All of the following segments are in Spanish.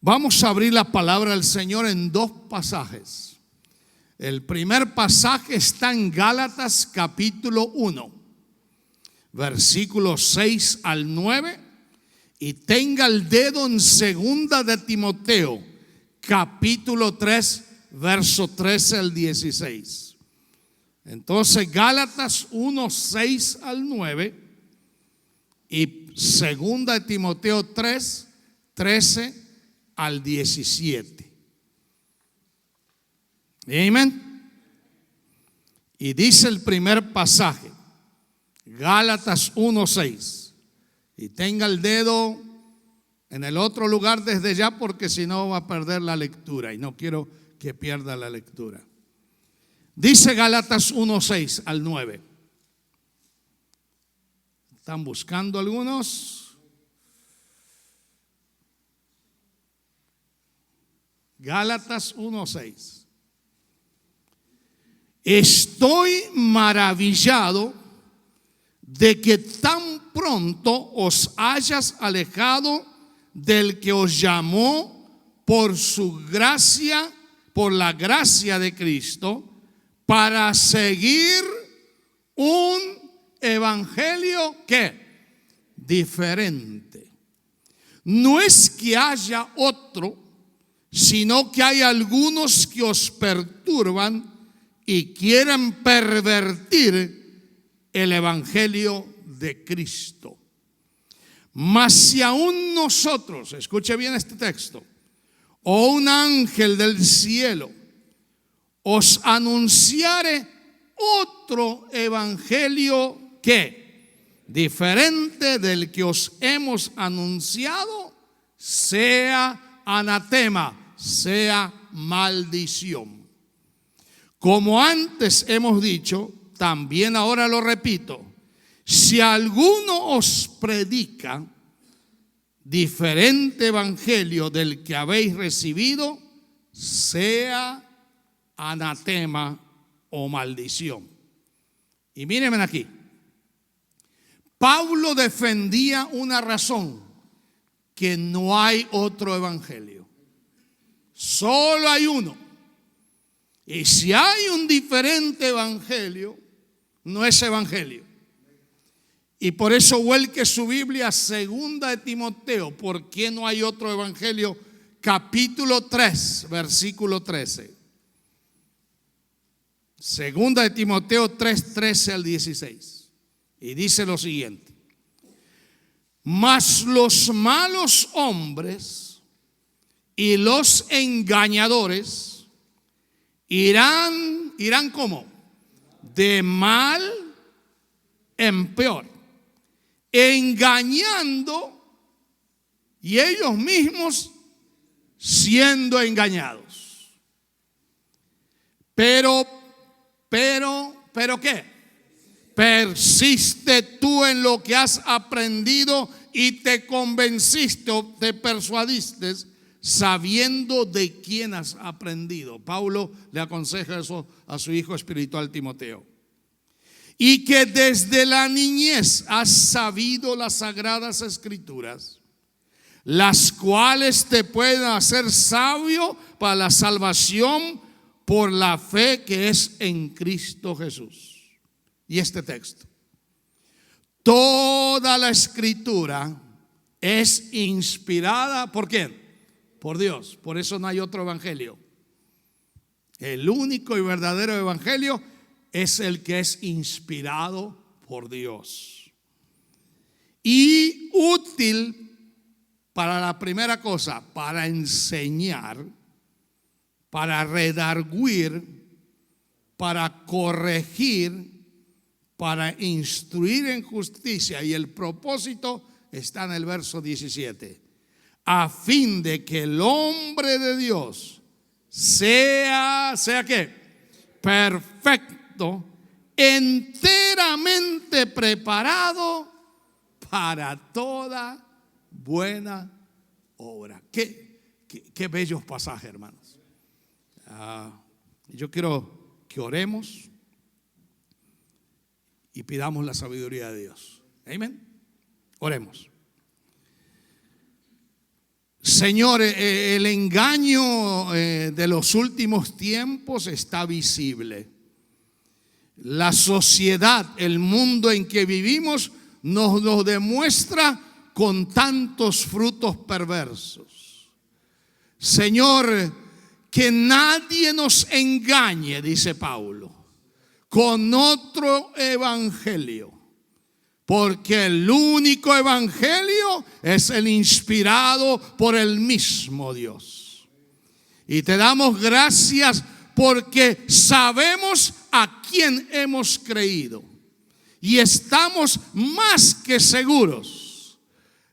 Vamos a abrir la palabra del Señor en dos pasajes. El primer pasaje está en Gálatas capítulo 1, versículos 6 al 9. Y tenga el dedo en segunda de Timoteo capítulo 3, verso 13 al 16. Entonces Gálatas 1, 6 al 9 y segunda de Timoteo 3, 13 al 17. Amén. Y dice el primer pasaje, Gálatas 1, 6. Y tenga el dedo en el otro lugar desde ya, porque si no va a perder la lectura y no quiero que pierda la lectura. Dice Gálatas 1, 6 al 9. ¿Están buscando algunos? Gálatas 1, 6. Estoy maravillado de que tan pronto os hayas alejado del que os llamó por su gracia, por la gracia de Cristo, para seguir un evangelio que diferente. No es que haya otro, sino que hay algunos que os perturban y quieren pervertir el evangelio de Cristo. Mas si aún nosotros, escuche bien este texto, o un ángel del cielo os anunciare otro evangelio que diferente del que os hemos anunciado, sea anatema, sea maldición. Como antes hemos dicho, también ahora lo repito, si alguno os predica diferente evangelio del que habéis recibido, sea anatema o maldición. Y mírenme aquí, Pablo defendía una razón, que no hay otro evangelio, solo hay uno. Y si hay un diferente evangelio, no es evangelio. Y por eso vuelque su Biblia a segunda de Timoteo. ¿Por qué no hay otro evangelio? Capítulo 3, versículo 13. Segunda de Timoteo 3, 13 al 16. Y dice lo siguiente: mas los malos hombres y los engañadores irán ¿cómo? De mal en peor, engañando y ellos mismos siendo engañados. Pero ¿qué? Persiste tú en lo que has aprendido y te convenciste o te persuadiste, sabiendo de quién has aprendido. Pablo le aconseja eso a su hijo espiritual Timoteo. Y que desde la niñez has sabido las sagradas escrituras, las cuales te pueden hacer sabio para la salvación por la fe que es en Cristo Jesús. Y este texto: toda la escritura es inspirada, ¿por quién? Por Dios. Por eso no hay otro evangelio. El único y verdadero evangelio es el que es inspirado por Dios. Y útil para la primera cosa, para enseñar, para redarguir, para corregir, para instruir en justicia. Y el propósito está en el verso 17. A fin de que el hombre de Dios sea ¿qué? Perfecto, enteramente preparado para toda buena obra. Qué bellos pasajes, hermanos. Yo quiero que oremos y pidamos la sabiduría de Dios. Amén. Oremos. Señor, el engaño de los últimos tiempos está visible. La sociedad, el mundo en que vivimos nos lo demuestra con tantos frutos perversos. Señor, que nadie nos engañe, dice Pablo, con otro evangelio. Porque el único evangelio es el inspirado por el mismo Dios. Y te damos gracias porque sabemos a quién hemos creído. Y estamos más que seguros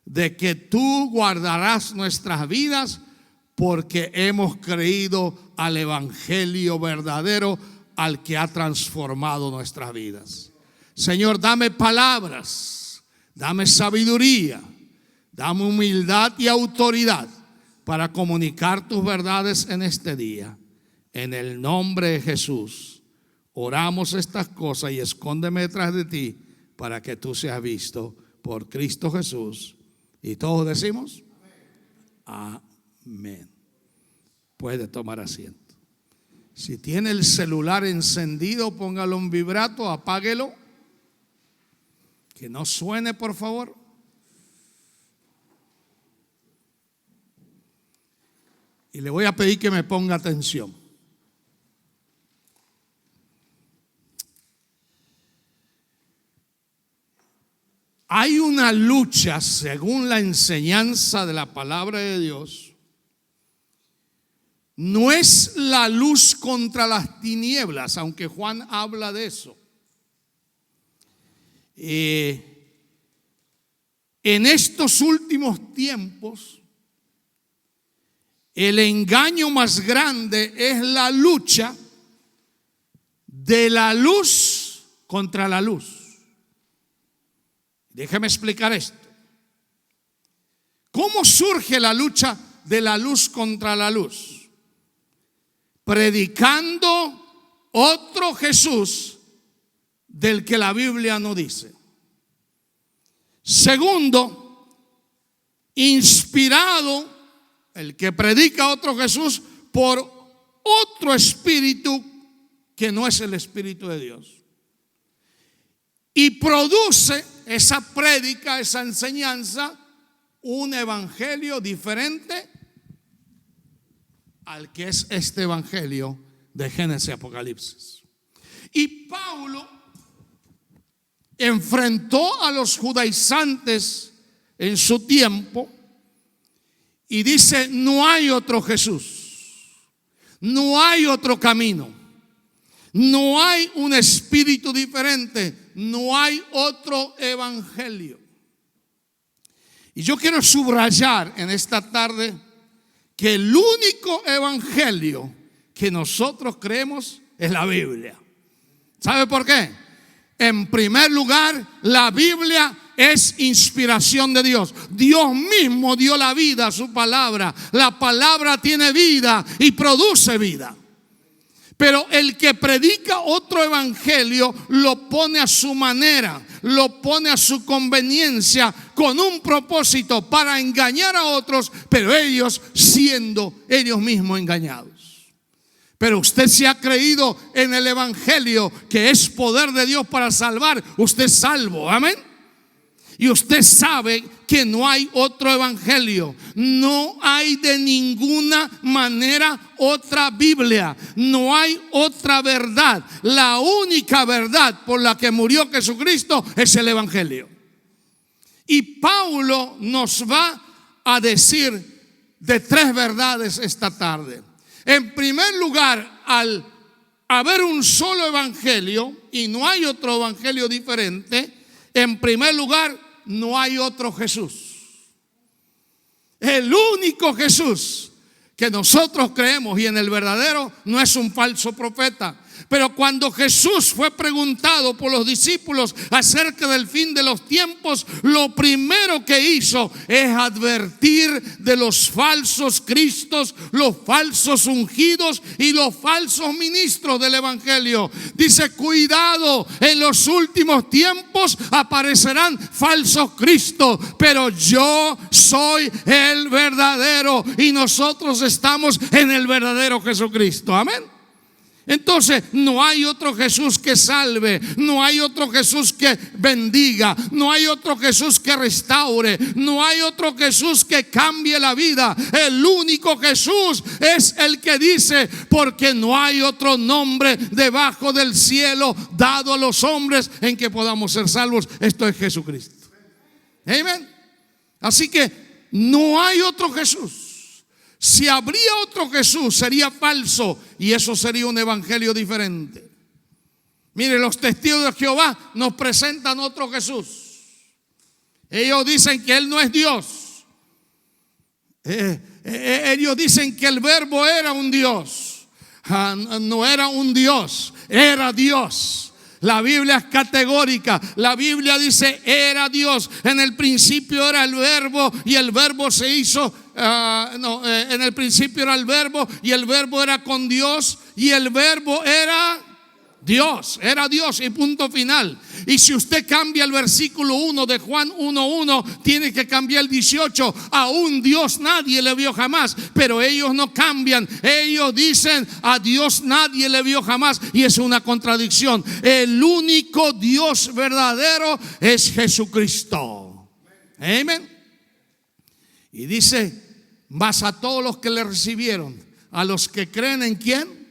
de que tú guardarás nuestras vidas porque hemos creído al evangelio verdadero, al que ha transformado nuestras vidas. Señor, dame palabras, dame sabiduría, dame humildad y autoridad para comunicar tus verdades en este día. En el nombre de Jesús, oramos estas cosas y escóndeme detrás de ti para que tú seas visto por Cristo Jesús. Y todos decimos, amén. Puede tomar asiento. Si tiene el celular encendido, póngalo en vibrato, apáguelo. Que no suene, por favor. Y le voy a pedir que me ponga atención. Hay una lucha, según la enseñanza de la palabra de Dios. No es la luz contra las tinieblas, aunque Juan habla de eso. En estos últimos tiempos, el engaño más grande es la lucha de la luz contra la luz. Déjeme explicar esto. ¿Cómo surge la lucha de la luz contra la luz? Predicando otro Jesús del que la Biblia no dice. Segundo, inspirado, el que predica otro Jesús, por otro espíritu que no es el Espíritu de Dios. Y produce esa prédica, esa enseñanza, un evangelio diferente al que es este evangelio de Génesis y Apocalipsis. Y Pablo enfrentó a los judaizantes en su tiempo y dice: no hay otro Jesús, no hay otro camino, no hay un espíritu diferente, no hay otro evangelio. Y yo quiero subrayar en esta tarde que el único evangelio que nosotros creemos es la Biblia. ¿Sabe por qué? En primer lugar, la Biblia es inspiración de Dios. Dios mismo dio la vida a su palabra. La palabra tiene vida y produce vida. Pero el que predica otro evangelio lo pone a su manera, lo pone a su conveniencia, con un propósito para engañar a otros, pero ellos siendo ellos mismos engañados. Pero usted se ha creído en el evangelio, que es poder de Dios para salvar, usted es salvo, amén. Y usted sabe que no hay otro evangelio, no hay de ninguna manera otra Biblia, no hay otra verdad. La única verdad por la que murió Jesucristo es el evangelio. Y Pablo nos va a decir de tres verdades esta tarde. En primer lugar, al haber un solo evangelio y no hay otro evangelio diferente, en primer lugar, no hay otro Jesús. El único Jesús que nosotros creemos y en el verdadero no es un falso profeta. Pero cuando Jesús fue preguntado por los discípulos acerca del fin de los tiempos, lo primero que hizo es advertir de los falsos cristos, los falsos ungidos y los falsos ministros del evangelio. Dice: cuidado, en los últimos tiempos aparecerán falsos cristos, pero yo soy el verdadero y nosotros estamos en el verdadero Jesucristo. Amén. Entonces no hay otro Jesús que salve, no hay otro Jesús que bendiga, no hay otro Jesús que restaure, no hay otro Jesús que cambie la vida. El único Jesús es el que dice: porque no hay otro nombre debajo del cielo dado a los hombres en que podamos ser salvos. Esto es Jesucristo. Amén. Así que no hay otro Jesús. Si habría otro Jesús, sería falso y eso sería un evangelio diferente. Mire, los testigos de Jehová nos presentan otro Jesús. Ellos dicen que Él no es Dios. Ellos dicen que el verbo era un Dios. No era un Dios, era Dios. La Biblia es categórica. La Biblia dice: era Dios. En el principio era el verbo y el verbo se hizo. En el principio era el verbo y el verbo era con Dios y el verbo era Dios, y punto final. Y si usted cambia el versículo 1 de Juan 1:1, tiene que cambiar el 18. Aún Dios nadie le vio jamás, pero ellos no cambian. Ellos dicen: a Dios nadie le vio jamás, y es una contradicción. El único Dios verdadero es Jesucristo. Amén. Y dice: mas a todos los que le recibieron, a los que creen en ¿quién?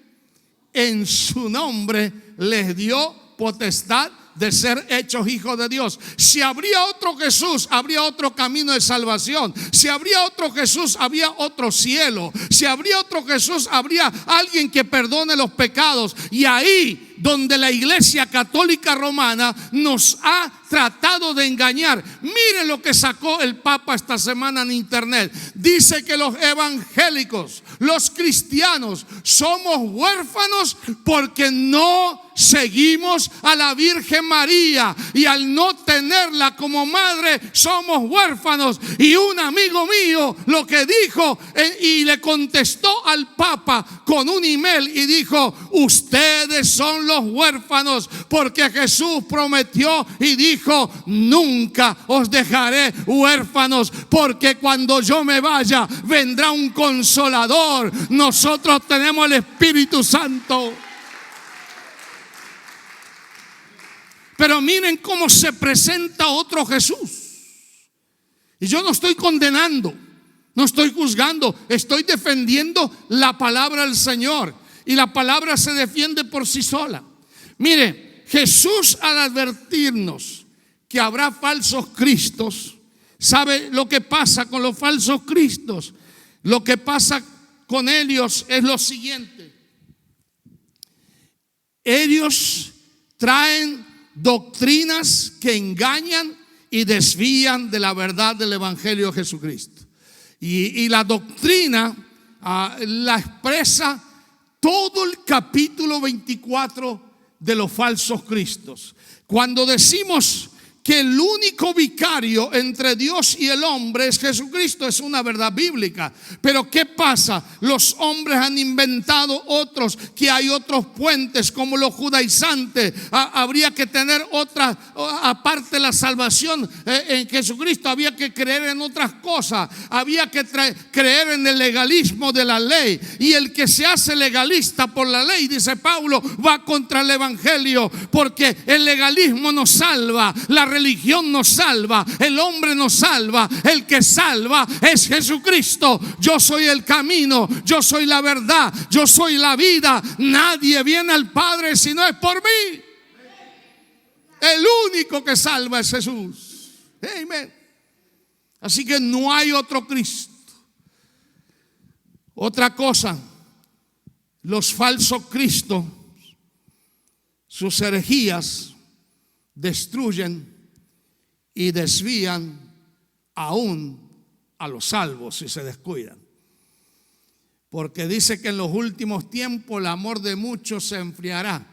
En su nombre les dio potestad de ser hechos hijos de Dios. Si habría otro Jesús, habría otro camino de salvación. Si habría otro Jesús, habría otro cielo. Si habría otro Jesús, habría alguien que perdone los pecados. Y ahí donde la Iglesia Católica Romana nos ha tratado de engañar. Miren lo que sacó el Papa esta semana en internet. Dice que los evangélicos, los cristianos, somos huérfanos porque no seguimos a la Virgen María, y al no tenerla como madre somos huérfanos. Y un amigo mío lo que dijo, y le contestó al Papa con un email y dijo: ustedes son los huérfanos, porque Jesús prometió y dijo: nunca os dejaré huérfanos, porque cuando yo me vaya vendrá un consolador. Nosotros tenemos el Espíritu Santo. Pero miren cómo se presenta otro Jesús. Y yo no estoy condenando, no estoy juzgando, estoy defendiendo la palabra del Señor. Y la palabra se defiende por sí sola. Mire, Jesús, al advertirnos que habrá falsos cristos, ¿sabe lo que pasa con los falsos cristos? Lo que pasa con ellos es lo siguiente: ellos traen doctrinas que engañan y desvían de la verdad del evangelio de Jesucristo. Y la doctrina la expresa todo el capítulo 24 de los falsos cristos. Cuando decimos que el único vicario entre Dios y el hombre es Jesucristo, es una verdad bíblica. Pero ¿qué pasa? Los hombres han inventado otros, que hay otros puentes como los judaizantes. Habría que tener otra, aparte de la salvación en Jesucristo, había que creer en otras cosas. Había que creer en el legalismo de la ley. Y el que se hace legalista por la ley, dice Pablo, va contra el evangelio, porque el legalismo nos salva, la religión nos salva, el hombre nos salva. El que salva es Jesucristo. Yo soy el camino, yo soy la verdad, yo soy la vida. Nadie viene al Padre si no es por mí. El único que salva es Jesús. Amén. Así que no hay otro Cristo. Otra cosa, los falsos cristos, sus herejías destruyen y desvían aún a los salvos si se descuidan. porque dice que en los últimos tiempos el amor de muchos se enfriará.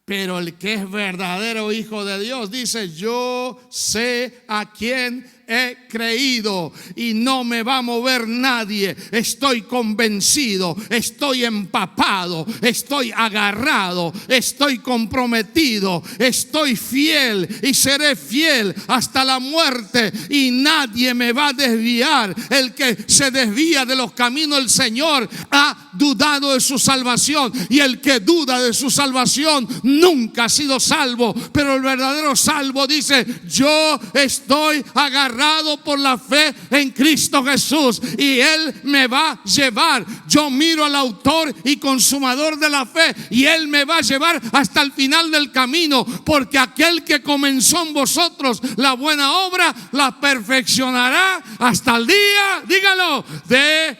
Pero el que es verdadero hijo de Dios dice: yo sé a quién he creído y no me va a mover nadie. Estoy convencido, estoy empapado, estoy agarrado, estoy comprometido, estoy fiel y seré fiel hasta la muerte, y nadie me va a desviar. El que se desvía de los caminos del Señor ha dudado de su salvación, y el que duda de su salvación nunca ha sido salvo. Pero el verdadero salvo dice: yo estoy agarrado por la fe en Cristo Jesús, y Él me va a llevar. Yo miro al autor y consumador de la fe, y Él me va a llevar hasta el final del camino, porque aquel que comenzó en vosotros la buena obra la perfeccionará hasta el día, dígalo, de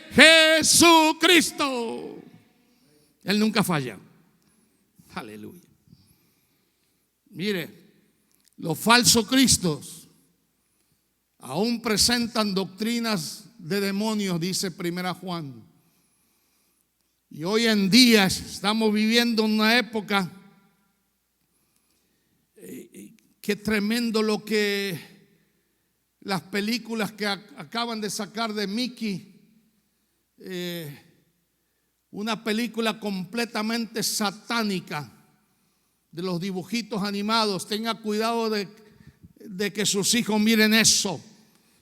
Jesucristo. Él nunca falla. Aleluya. Mire, los falsos cristos aún presentan doctrinas de demonios, dice 1 Juan. Y hoy en día estamos viviendo una época que tremendo lo que las películas que acaban de sacar de Mickey, una película completamente satánica de los dibujitos animados. Tenga cuidado de que sus hijos miren eso.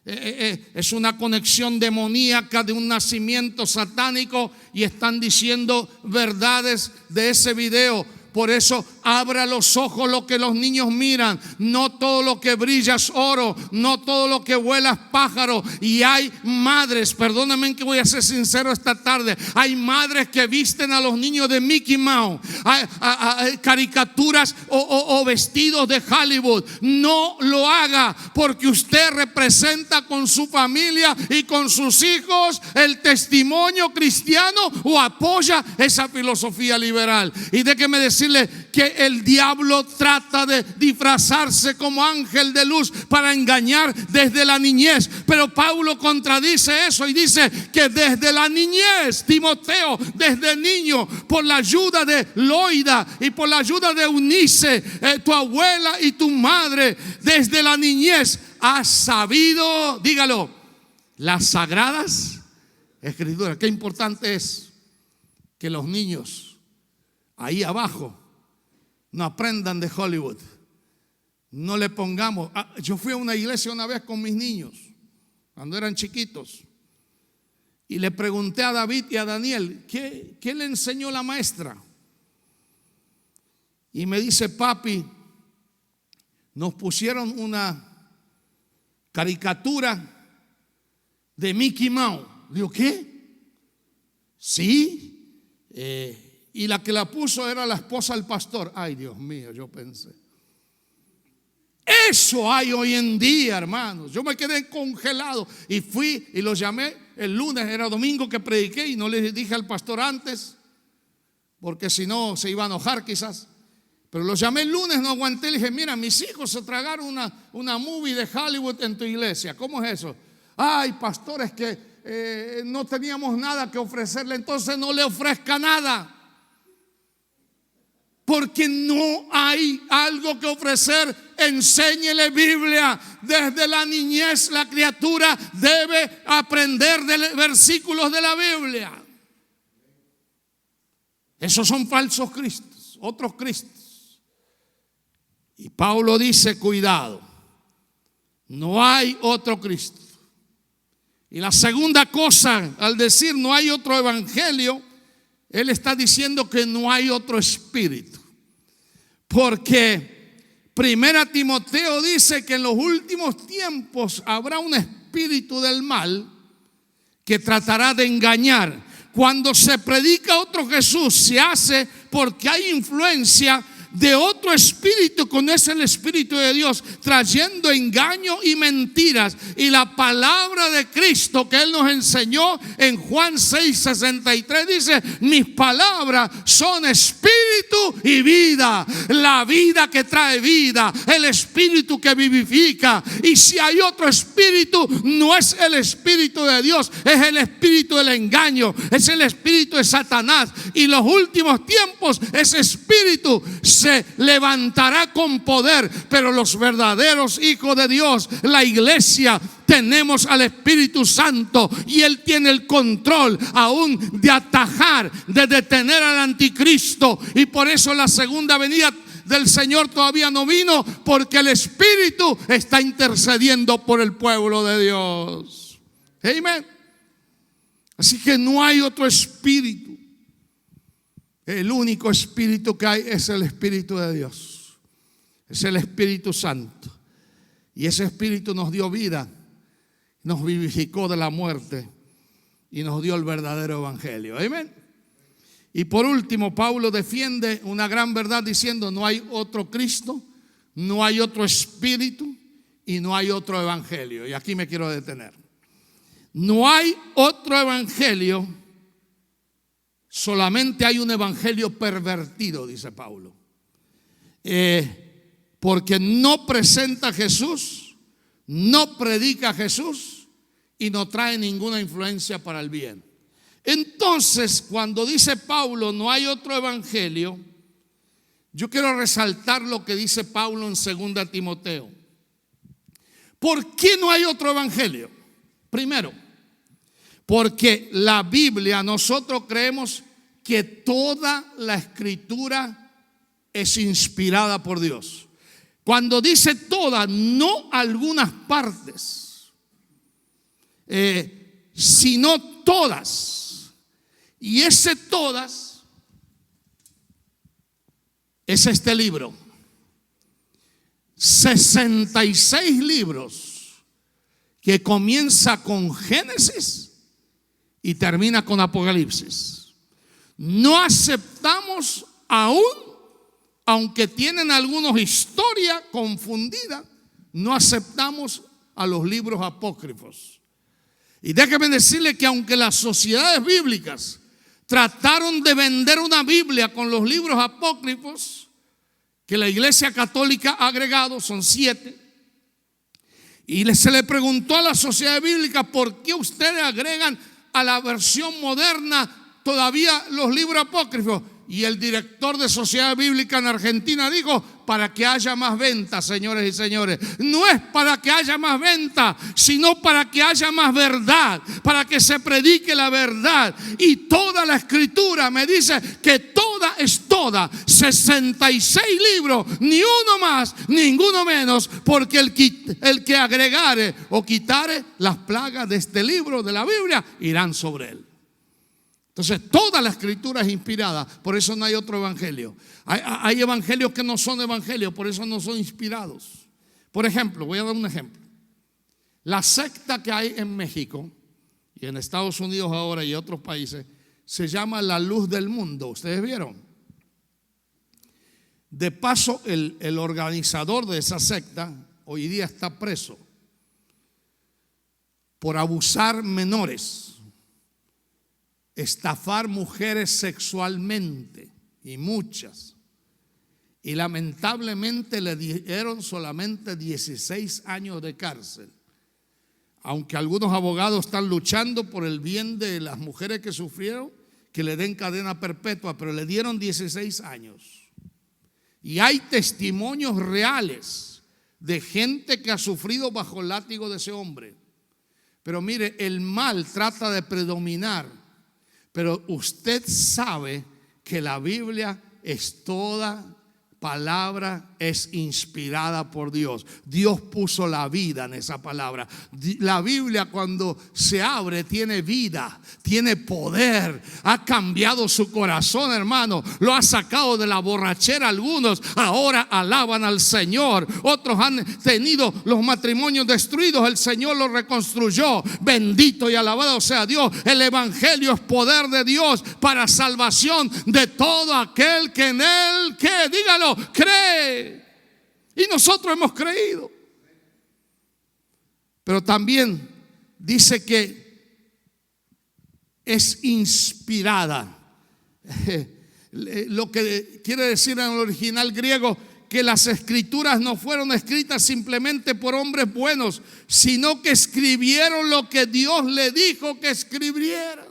Es una conexión demoníaca de un nacimiento satánico, y están diciendo verdades de ese video. Por eso abra los ojos lo que los niños miran. No todo lo que brilla es oro, no todo lo que vuela es pájaro. Y hay madres, perdónenme que voy a ser sincero esta tarde, hay madres que visten a los niños de Mickey Mouse, hay caricaturas o vestidos de Hollywood. No lo haga, porque usted representa con su familia y con sus hijos el testimonio cristiano, o apoya esa filosofía liberal. Y déjeme decirle que el diablo trata de disfrazarse como ángel de luz para engañar desde la niñez. Pero Pablo contradice eso y dice que desde la niñez, Timoteo, desde niño, por la ayuda de Loida y por la ayuda de Eunice, tu abuela y tu madre, desde la niñez has sabido, dígalo, las sagradas escrituras. Qué importante es que los niños ahí abajo no aprendan de Hollywood. No le pongamos. Yo fui a una iglesia una vez con mis niños cuando eran chiquitos, y le pregunté a David y a Daniel, ¿qué le enseñó la maestra? Y me dice: papi, nos pusieron una caricatura de Mickey Mouse. Digo, ¿qué? Sí. Y la que la puso era la esposa del pastor. Ay, Dios mío, yo pensé. Eso hay hoy en día, hermanos. Yo me quedé congelado y fui y los llamé el lunes, era domingo que prediqué, y no les dije al pastor antes, porque si no se iba a enojar quizás. Pero los llamé el lunes, no aguanté, le dije: mira, mis hijos se tragaron una movie de Hollywood en tu iglesia. ¿Cómo es eso? Ay, pastor, es que no teníamos nada que ofrecerle. Entonces no le ofrezca nada, porque no hay algo que ofrecer. Enséñele Biblia. Desde la niñez la criatura debe aprender de versículos de la Biblia. Esos son falsos cristos, otros cristos. Y Pablo dice: cuidado, no hay otro Cristo. Y la segunda cosa, al decir no hay otro evangelio, él está diciendo que no hay otro espíritu. Porque 1 Timoteo dice que en los últimos tiempos habrá un espíritu del mal que tratará de engañar. Cuando se predica otro Jesús, se hace porque hay influencia de otro espíritu, que no es el Espíritu de Dios, trayendo engaño y mentiras. Y la palabra de Cristo que Él nos enseñó en Juan 6:63 dice: mis palabras son espíritu y vida. La vida que trae vida, el espíritu que vivifica. Y si hay otro espíritu, no es el Espíritu de Dios, es el espíritu del engaño, es el espíritu de Satanás. Y en los últimos tiempos ese espíritu se levantará con poder. Pero los verdaderos hijos de Dios, la iglesia, tenemos al Espíritu Santo, y Él tiene el control aún de atajar, de detener al anticristo. Y por eso la segunda venida del Señor todavía no vino, porque el Espíritu está intercediendo por el pueblo de Dios. Amén. Así que no hay otro espíritu. El único espíritu que hay es el Espíritu de Dios. Es el Espíritu Santo. Y ese espíritu nos dio vida, nos vivificó de la muerte y nos dio el verdadero evangelio. Amén. Y por último, Pablo defiende una gran verdad diciendo: no hay otro Cristo, no hay otro espíritu y no hay otro evangelio. Y aquí me quiero detener. No hay otro evangelio, solamente hay un evangelio pervertido, dice Pablo. Porque no presenta a Jesús, no predica a Jesús y no trae ninguna influencia para el bien. Entonces, cuando dice Pablo no hay otro evangelio, yo quiero resaltar lo que dice Pablo en 2 Timoteo. ¿Por qué no hay otro evangelio? Primero, porque la Biblia, nosotros creemos que toda la escritura es inspirada por Dios. Cuando dice toda, no algunas partes, sino todas. Y ese todas es este libro. 66 libros que comienza con Génesis y termina con Apocalipsis. No aceptamos aún, aunque tienen algunos historia confundida, no aceptamos a los libros apócrifos. Y déjeme decirle que aunque las sociedades bíblicas trataron de vender una Biblia con los libros apócrifos que la Iglesia Católica ha agregado, son 7, y se le preguntó a la sociedad bíblica: ¿por qué ustedes agregan a la versión moderna todavía los libros apócrifos? Y el director de Sociedad Bíblica en Argentina dijo: para que haya más ventas, señores y señores. No es para que haya más ventas, sino para que haya más verdad, para que se predique la verdad. Y toda la escritura me dice que toda es toda. 66 libros, ni uno más, ninguno menos, porque el que agregare o quitare las plagas de este libro de la Biblia irán sobre él. Entonces toda la escritura es inspirada, por eso no hay otro evangelio. Hay evangelios que no son evangelios, por eso no son inspirados. Por ejemplo, voy a dar un ejemplo. La secta que hay en México y en Estados Unidos ahora y otros países se llama La Luz del Mundo. ¿Ustedes vieron? De paso, el organizador de esa secta hoy día está preso por abusar menores, estafar mujeres sexualmente, y muchas. Y lamentablemente le dieron solamente 16 años de cárcel. Aunque algunos abogados están luchando por el bien de las mujeres que sufrieron, que le den cadena perpetua, pero le dieron 16 años. Y hay testimonios reales de gente que ha sufrido bajo el látigo de ese hombre. Pero mire, el mal trata de predominar. Pero usted sabe que la Biblia es toda palabra es inspirada por Dios. Dios puso la vida en esa palabra. La Biblia, cuando se abre, tiene vida, tiene poder. Ha cambiado su corazón, hermano. Lo ha sacado de la borrachera algunos. Ahora alaban al Señor. Otros han tenido los matrimonios destruidos. El Señor los reconstruyó. Bendito y alabado sea Dios. El evangelio es poder de Dios para salvación de todo aquel que en él, que dígalo, cree. Y nosotros hemos creído. Pero también dice que es inspirada. Lo que quiere decir en el original griego, que las escrituras no fueron escritas simplemente por hombres buenos, sino que escribieron lo que Dios le dijo que escribieran.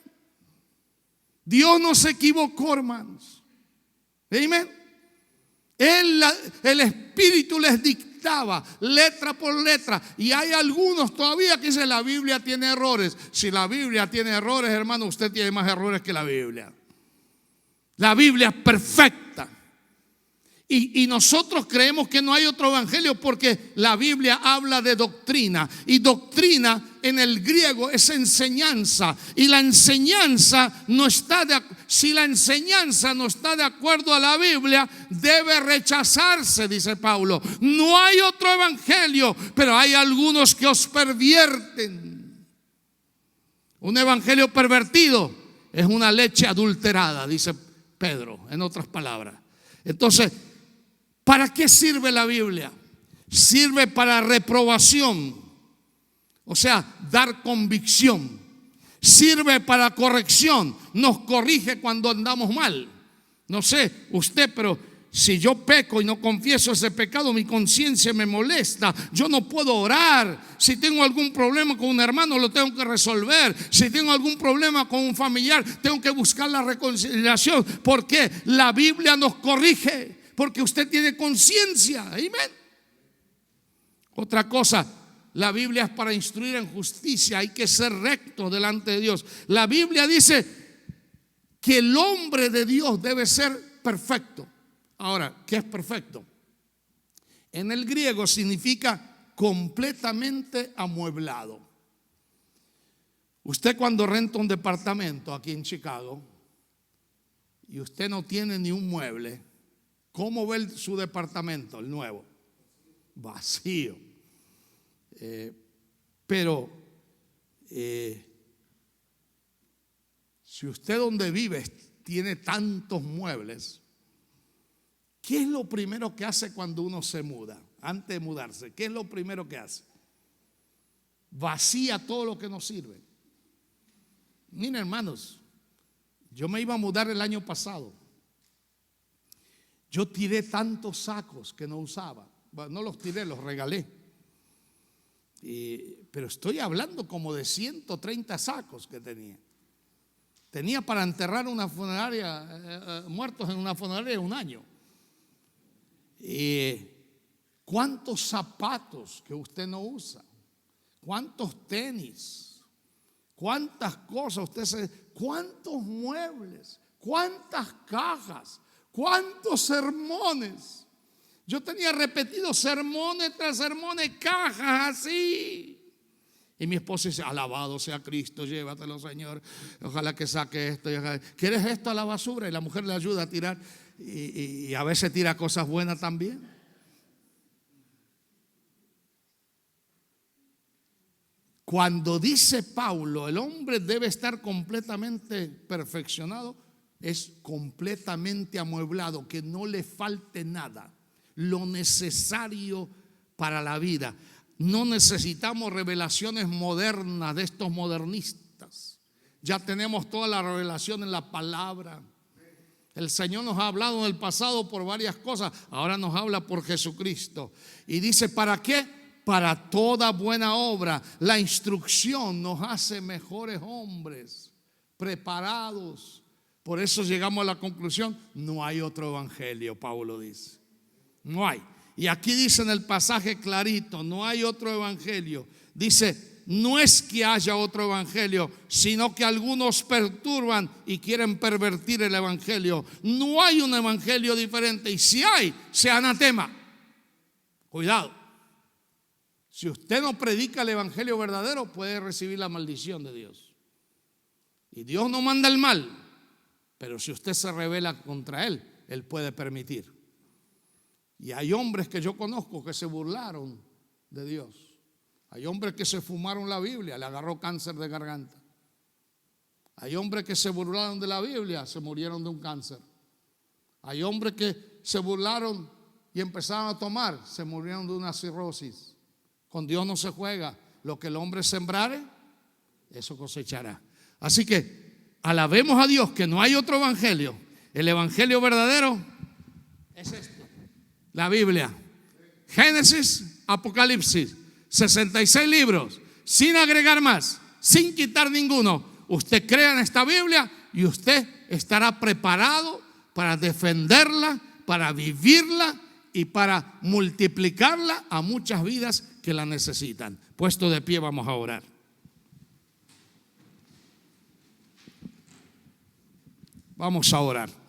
Dios no se equivocó, hermanos. Amén. El Espíritu les dictaba letra por letra. Y hay algunos todavía que dicen la Biblia tiene errores. Si la Biblia tiene errores, hermano, usted tiene más errores que la Biblia. La Biblia es perfecta. Y nosotros creemos que no hay otro evangelio porque la Biblia habla de doctrina. Y doctrina en el griego es enseñanza. Y la enseñanza no está si la enseñanza no está de acuerdo a la Biblia, debe rechazarse, dice Pablo. No hay otro evangelio, pero hay algunos que os pervierten. Un evangelio pervertido es una leche adulterada, dice Pedro, en otras palabras. Entonces, ¿para qué sirve la Biblia? Sirve para reprobación, o sea, dar convicción. Sirve para corrección, nos corrige cuando andamos mal. No sé usted, pero si yo peco y no confieso ese pecado, mi conciencia me molesta. Yo no puedo orar. Si tengo algún problema con un hermano, lo tengo que resolver. Si tengo algún problema con un familiar, tengo que buscar la reconciliación. Porque la Biblia nos corrige, porque usted tiene conciencia. Amén. Otra cosa, la Biblia es para instruir en justicia. Hay que ser recto delante de Dios. La Biblia dice que el hombre de Dios debe ser perfecto. Ahora, ¿qué es perfecto? En el griego significa completamente amueblado. Usted cuando renta un departamento aquí en Chicago y usted no tiene ni un mueble, ¿cómo ve su departamento, el nuevo? Vacío. Pero si usted donde vive tiene tantos muebles, ¿qué es lo primero que hace cuando uno se muda? Antes de mudarse, ¿qué es lo primero que hace? Vacía todo lo que nos sirve. Miren, hermanos, yo me iba a mudar el año pasado. Yo tiré tantos sacos que no usaba. Bueno, no los tiré, los regalé. Pero estoy hablando como de 130 sacos que tenía. Tenía para enterrar una funeraria, muertos en una funeraria un año. ¿Cuántos zapatos que usted no usa? ¿Cuántos tenis? ¿Cuántas cosas cuántos muebles? ¿Cuántas cajas? ¿Cuántos sermones? Yo tenía repetidos sermones tras sermones, cajas así. Y mi esposa dice, alabado sea Cristo, llévatelo, Señor. Ojalá que saque esto. ¿Quieres esto a la basura? Y la mujer le ayuda a tirar. Y a veces tira cosas buenas también. Cuando dice Pablo, el hombre debe estar completamente perfeccionado, es completamente amueblado, que no le falte nada. Lo necesario para la vida. No necesitamos revelaciones modernas de estos modernistas. Ya tenemos toda la revelación en la palabra. El Señor nos ha hablado en el pasado por varias cosas. Ahora nos habla por Jesucristo. Y dice, ¿para qué? Para toda buena obra. La instrucción nos hace mejores hombres, preparados. Por eso llegamos a la conclusión, no hay otro evangelio, Pablo dice. No hay. Y aquí dice en el pasaje clarito, no hay otro evangelio. Dice, no es que haya otro evangelio, sino que algunos perturban y quieren pervertir el evangelio. No hay un evangelio diferente. Y si hay, sea anatema. Cuidado. Si usted no predica el evangelio verdadero, puede recibir la maldición de Dios. Y Dios no manda el mal, pero si usted se rebela contra él, él puede permitir. Y hay hombres que yo conozco que se burlaron de Dios. Hay hombres que se fumaron la Biblia, le agarró cáncer de garganta. Hay hombres que se burlaron de la Biblia, se murieron de un cáncer. Hay hombres que se burlaron y empezaron a tomar, se murieron de una cirrosis. Con Dios no se juega. Lo que el hombre sembrare, eso cosechará. Así que alabemos a Dios que no hay otro evangelio. El evangelio verdadero es este, la Biblia. Génesis, Apocalipsis, 66 libros, sin agregar más, sin quitar ninguno. Usted crea en esta Biblia y usted estará preparado para defenderla, para vivirla y para multiplicarla a muchas vidas que la necesitan. Puesto de pie, vamos a orar. Vamos a orar.